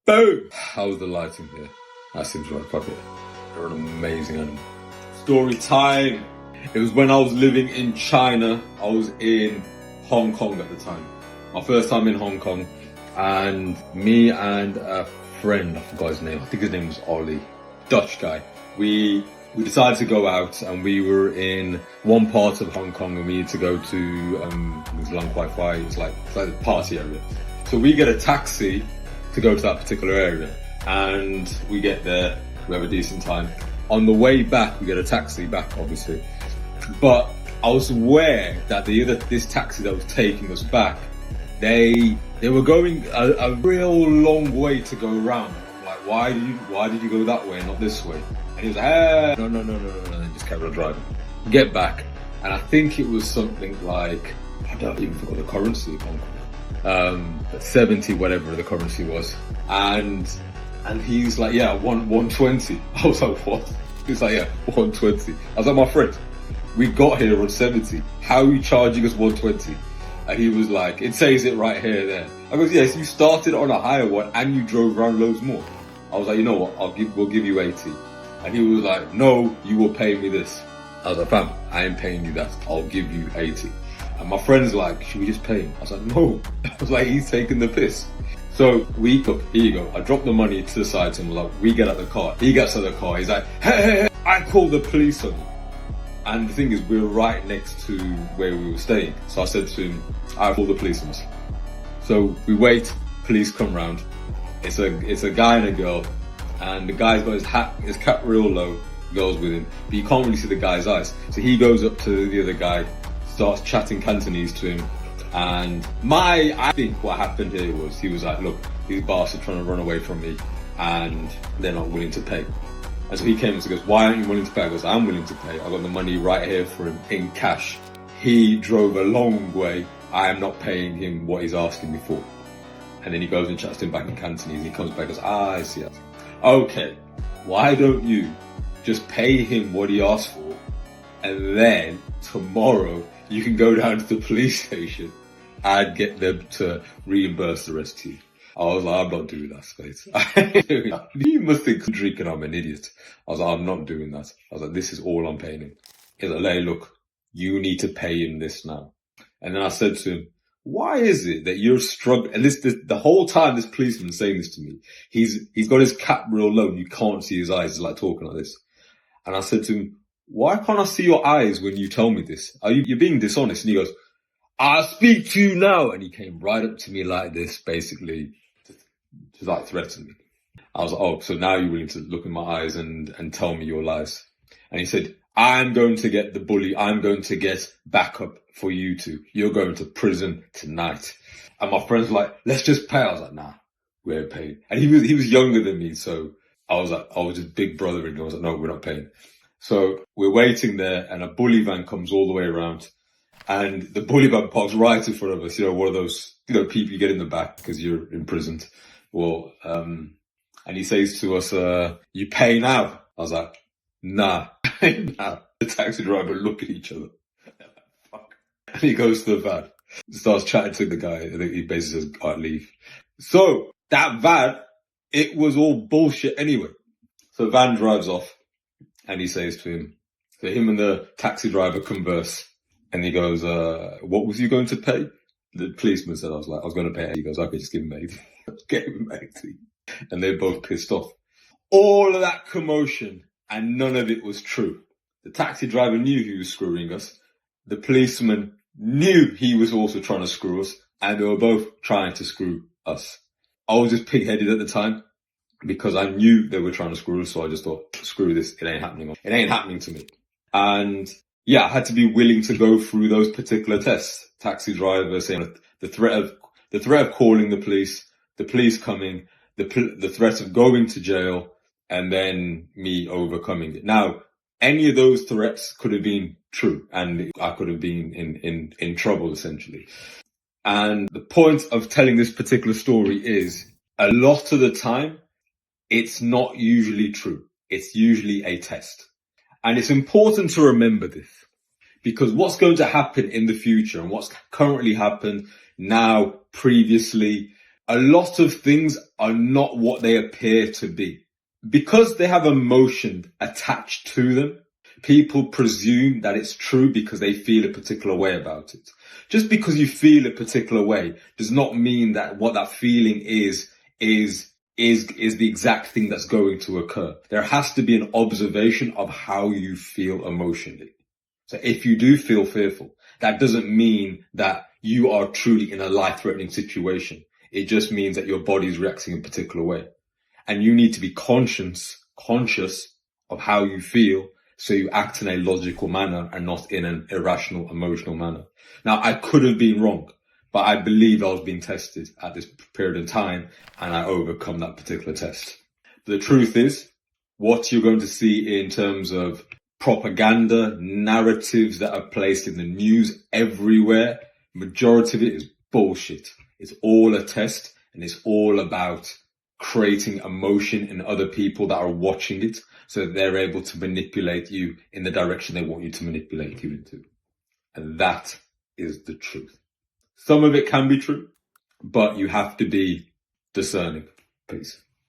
Boom! How's the lighting here? That seems right. Fuck it. They're an amazing animal. Story time. It was when I was living in China. I was in Hong Kong at the time. My first time in Hong Kong. And me and a friend, I forgot his name. I think his name was Ollie. Dutch guy. We decided to go out, and we were in one part of Hong Kong, and we needed to go to it was Lang Kwai Fai. It's like the party area. So we get a taxi to go to that particular area, and we get there. We have a decent time. On the way back, we get a taxi back, obviously. But I was aware that this taxi that was taking us back, they were going a real long way to go around. I'm like, why did you go that way and not this way? And he was like, no, and just carried on driving. Get back, and I think it was something like, I don't even forget the currency of Hong Kong. 70, whatever the currency was. And he's like, yeah, 120. I was like, what? He's like, yeah, 120. I was like, my friend, we got here on 70. How are you charging us 120? And he was like, it says it right here, there. I goes, yes, you started on a higher one and you drove around loads more. I was like, you know what, we'll give you 80. And he was like, no, you will pay me this. I was like, fam, I ain't paying you that. I'll give you 80. And my friend's like, should we just pay him? I was like, no. I was like, he's taking the piss. So look, here you go. I dropped the money to the side to him. Like, we get out the car. He gets out of the car. He's like, hey, I called the police on you. And the thing is, we were right next to where we were staying. So I said to him, I called the police on us. So we wait, police come round. It's a guy and a girl. And the guy's got his cap real low, girl's with him. But you can't really see the guy's eyes. So he goes up to the other guy, starts chatting Cantonese to him. And I think what happened here was, he was like, look, these bastards are trying to run away from me and they're not willing to pay. And so he came and goes, why aren't you willing to pay? I goes, I'm willing to pay. I got the money right here for him in cash. He drove a long way. I am not paying him what he's asking me for. And then he goes and chats to him back in Cantonese, and he comes back and goes, I see that. Okay, why don't you just pay him what he asked for, and then tomorrow you can go down to the police station and get them to reimburse the rest to you. I was like, I'm not doing that, Space. You must think I'm drinking, I'm an idiot. I was like, I'm not doing that. I was like, this is all I'm paying him. He's like, hey, look, you need to pay him this now. And then I said to him, why is it that you're struggling? And the whole time this policeman's saying this to me, he's got his cap real low and you can't see his eyes. He's like talking like this. And I said to him, why can't I see your eyes when you tell me this? You're being dishonest. And he goes, I'll speak to you now. And he came right up to me like this, basically, to like threaten me. I was like, oh, so now you're willing to look in my eyes and tell me your lies. And he said, I'm going to get the bully. I'm going to get backup for you two. You're going to prison tonight. And my friend's like, let's just pay. I was like, nah, we ain't paying. And he was younger than me. So I was just big brothering. I was like, no, we're not paying. So we're waiting there, and a bully van comes all the way around. And the bully van parks right in front of us. You know, one of those, people you get in the back because you're imprisoned. Well, and he says to us, you pay now. I was like, nah, now. The taxi driver look at each other. Fuck. And he goes to the van, starts chatting to the guy, and he basically says, all right, leave. So that van, it was all bullshit anyway. So van drives off, and he says to him, so him and the taxi driver converse, and he goes, what was you going to pay? The policeman said, I was going to pay 80. He goes, okay, just give him 80. Gave him 80. And they both pissed off. All of that commotion, and none of it was true. The taxi driver knew he was screwing us. The policeman knew he was also trying to screw us, and they were both trying to screw us. I was just pig-headed at the time because I knew they were trying to screw us, so I just thought, screw this, it ain't happening. It ain't happening to me. And yeah, I had to be willing to go through those particular tests. Taxi driver saying the threat of calling the police coming, the threat of going to jail, and then me overcoming it. Now, any of those threats could have been true, and I could have been in trouble, essentially. And the point of telling this particular story is, a lot of the time, it's not usually true. It's usually a test. And it's important to remember this, because what's going to happen in the future and what's currently happened now, previously, a lot of things are not what they appear to be. Because they have emotion attached to them, people presume that it's true because they feel a particular way about it. Just because you feel a particular way does not mean that what that feeling is the exact thing that's going to occur. There has to be an observation of how you feel emotionally. So if you do feel fearful, that doesn't mean that you are truly in a life-threatening situation. It just means that your body is reacting in a particular way. And you need to be conscious of how you feel, so you act in a logical manner and not in an irrational, emotional manner. Now, I could have been wrong, but I believe I was being tested at this period of time, and I overcome that particular test. The truth is, what you're going to see in terms of propaganda, narratives that are placed in the news everywhere, majority of it is bullshit. It's all a test, and it's all about creating emotion in other people that are watching it, so that they're able to manipulate you in the direction they want you to manipulate you into. And that is the truth. Some of it can be true, but you have to be discerning. Peace.